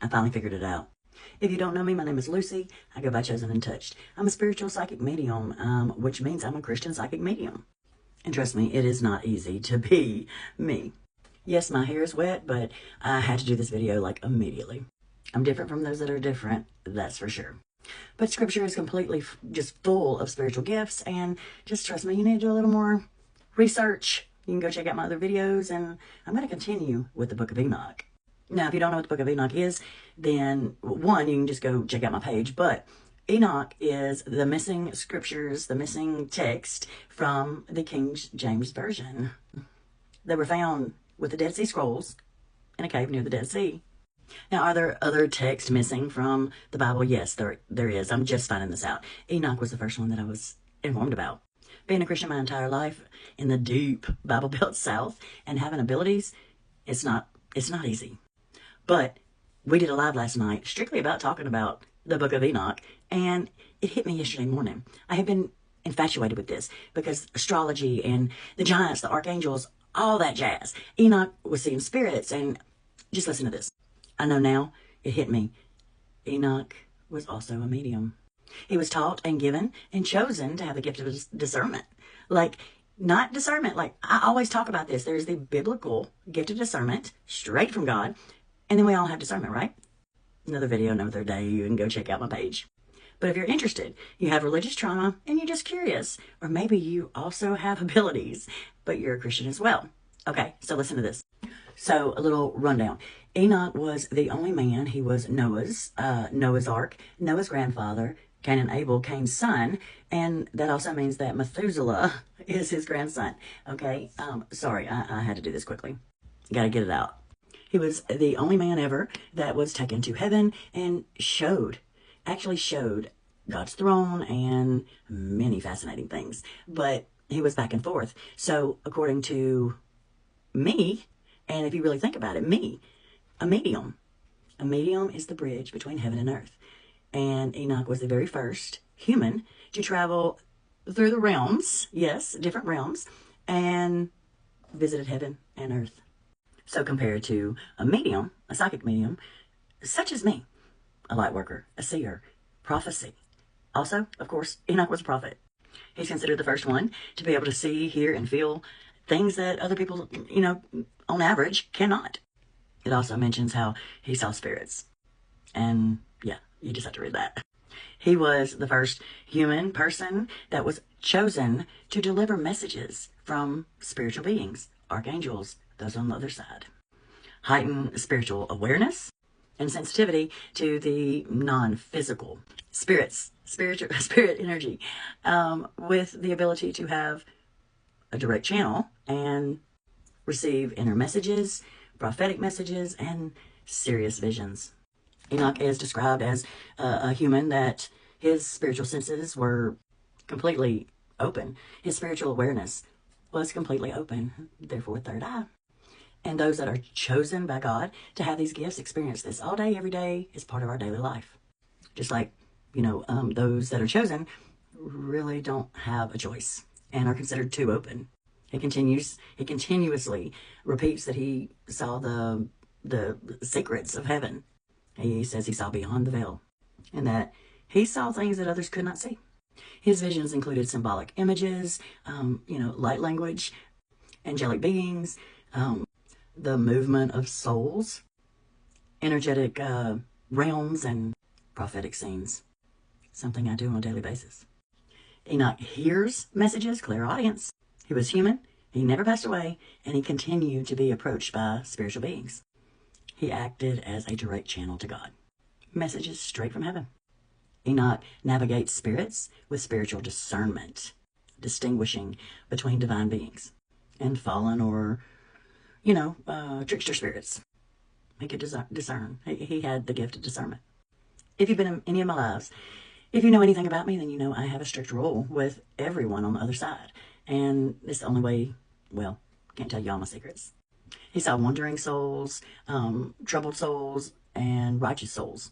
I finally figured it out. If you don't know me, my name is Lucy. I go by Chosen and Touched. I'm a spiritual psychic medium, which means I'm a Christian psychic medium. And trust me, it is not easy to be me. Yes, my hair is wet, but I had to do this video like immediately. I'm different from those that are different, that's for sure. But scripture is completely just full of spiritual gifts, and just trust me, you need to do a little more research. You can go check out my other videos, and I'm going to continue with the Book of Enoch. Now, if you don't know what the Book of Enoch is, then one, you can just go check out my page, but Enoch is the missing scriptures, the missing text from the King James Version. They were found with the Dead Sea Scrolls in a cave near the Dead Sea. Now, are there other texts missing from the Bible? Yes, there is. I'm just finding this out. Enoch was the first one that I was informed about. Being a Christian my entire life in the deep Bible Belt South and having abilities, it's not easy. But we did a live last night strictly about talking about the Book of Enoch, and it hit me yesterday morning. I have been infatuated with this because astrology and the giants, the archangels, all that jazz. Enoch was seeing spirits, and just listen to this. I know now, it hit me. Enoch was also a medium. He was taught and given and chosen to have the gift of discernment. Like, not discernment, like I always talk about this. There's the biblical gift of discernment, straight from God, and then we all have discernment, right? Another video, another day, you can go check out my page. But if you're interested, you have religious trauma, and you're just curious, or maybe you also have abilities, but you're a Christian as well. Okay, so listen to this. So, a little rundown. Enoch was the only man. He was Noah's Ark, Noah's grandfather, Cain and Abel, Cain's son, and that also means that Methuselah is his grandson. Okay, sorry, I had to do this quickly. Gotta get it out. He was the only man ever that was taken to heaven and actually showed God's throne and many fascinating things. But he was back and forth. So according to me, and if you really think about it, a medium is the bridge between heaven and earth. And Enoch was the very first human to travel through the realms, yes, different realms, and visited heaven and earth. So compared to a medium, a psychic medium, such as me, a light worker, a seer, prophecy. Also, of course, Enoch was a prophet. He's considered the first one to be able to see, hear, and feel things that other people, on average, cannot. It also mentions how he saw spirits. And yeah, you just have to read that. He was the first human person that was chosen to deliver messages from spiritual beings, archangels, those on the other side. Heighten spiritual awareness and sensitivity to the non-physical spirit energy, with the ability to have a direct channel and receive inner messages, prophetic messages, and serious visions. Enoch is described as a human that his spiritual senses were completely open. His spiritual awareness was completely open, therefore third eye. And those that are chosen by God to have these gifts experience this all day, every day, is part of our daily life. Just like, those that are chosen really don't have a choice and are considered too open. He continuously repeats that he saw the secrets of heaven. He says he saw beyond the veil, and that he saw things that others could not see. His visions included symbolic images, light language, angelic beings, the movement of souls, energetic realms, and prophetic scenes. Something I do on a daily basis. Enoch hears messages, clairaudience. He was human, he never passed away, and he continued to be approached by spiritual beings. He acted as a direct channel to God. Messages straight from heaven. Enoch navigates spirits with spiritual discernment, distinguishing between divine beings and fallen or, trickster spirits. He could discern. He had the gift of discernment. If you've been in any of my lives, if you know anything about me, then you know I have a strict rule with everyone on the other side. And it's the only way, can't tell you all my secrets. He saw wandering souls, troubled souls, and righteous souls.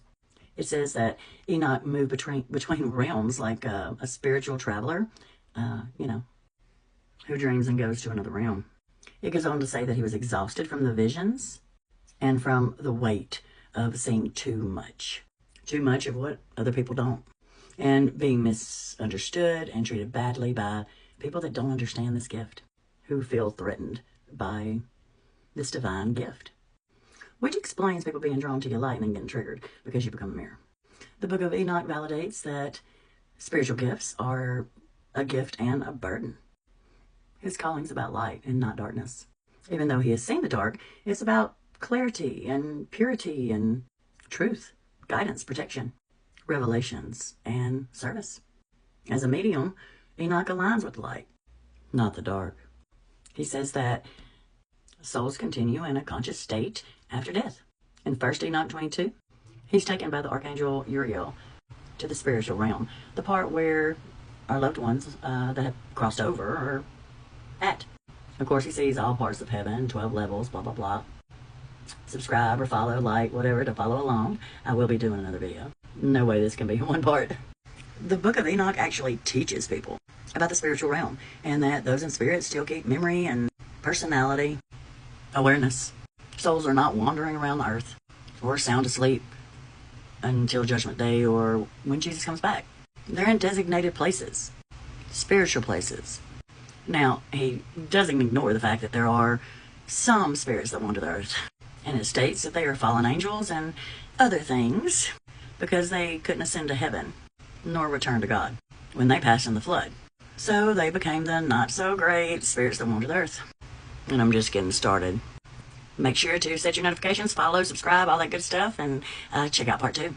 It says that Enoch moved between realms like a spiritual traveler, who dreams and goes to another realm. It goes on to say that he was exhausted from the visions and from the weight of seeing too much of what other people don't, and being misunderstood and treated badly by people that don't understand this gift, who feel threatened by this divine gift, which explains people being drawn to your light and then getting triggered because you become a mirror. The book of Enoch validates that spiritual gifts are a gift and a burden. His calling's about light and not darkness. Even though he has seen the dark, it's about clarity and purity and truth, guidance, protection, revelations, and service. As a medium, Enoch aligns with the light, not the dark. He says that souls continue in a conscious state after death. In 1 Enoch 22, he's taken by the archangel Uriel to the spiritual realm, the part where our loved ones that have crossed over are at. Of course, he sees all parts of heaven, 12 levels, blah, blah, blah. Subscribe or follow, like, whatever, to follow along. I will be doing another video. No way this can be one part. The book of Enoch actually teaches people about the spiritual realm, and that those in spirit still keep memory and personality, awareness. Souls are not wandering around the earth or sound asleep until Judgment Day or when Jesus comes back. They're in designated places, spiritual places. Now, he doesn't ignore the fact that there are some spirits that wander the earth, and it states that they are fallen angels and other things because they couldn't ascend to heaven nor return to God when they passed in the flood. So they became the not so great spirits that wander the earth. And I'm just getting started. Make sure to set your notifications, follow, subscribe, all that good stuff, and check out part 2.